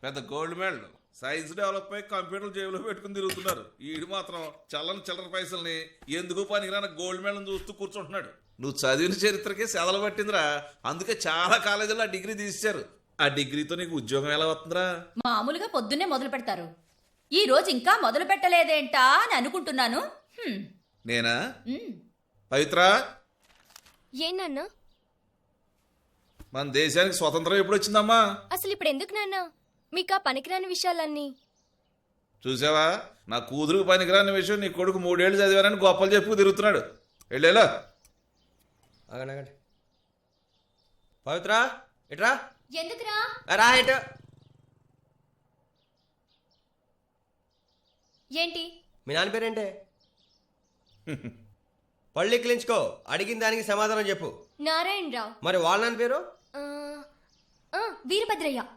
పెద్ద gold medal science develop అయి computer జేబులో పెట్టుకుని తిరుగుతున్నారు. ఈడు మాత్రం చల్లని చిల్లర పైసల్ని ఎందుకు పనికిరాని గోల్డ్ మెడల్ చూస్తూ కూర్చుంటున్నాడు. నువ్వు చదివిన చరిత్రకే సెదలు పట్టిందిరా. అందుకే చాలా కాలేజీలో ఆ డిగ్రీ తీశారు. ఆ డిగ్రీతో నీకు ఉద్యోగం ఎలా వస్తుందిరా? మామూలుగా పొద్దున్నే మొదలు పెడతారు. ఈ రోజు ఇంకా మొదలు పెట్టలేదేంటా అని అనుకుంటున్నాను. నేనా? పవిత్ర, ఏనన్నా మన దేశానికి స్వతంత్రం ఎప్పుడు వచ్చిందమ్మా? అసలు ఇప్పుడు ఎందుకు నాన్న మీకు ఆ పనికిరాని విషయాలన్నీ? చూసావా, నా కూతురుకు పనికిరాని విషయం నీ కొడుకు 3 ఏళ్ళు చదివారని గొప్పలు చెప్పు తిరుగుతున్నాడు. వెళ్ళేలా ఆగండి. పవిత్ర ఇట్రా. ఎందుకురా? రా ఇటు. ఏంటి? మీ నాన్న పేరేంటే? పళ్ళు ఎక్కిలించుకో. అడిగిన దానికి సమాధానం చెప్పు. నారాయణరావు. మరి వాళ్ళ నాన్న పేరు? వీరభద్రయ్య.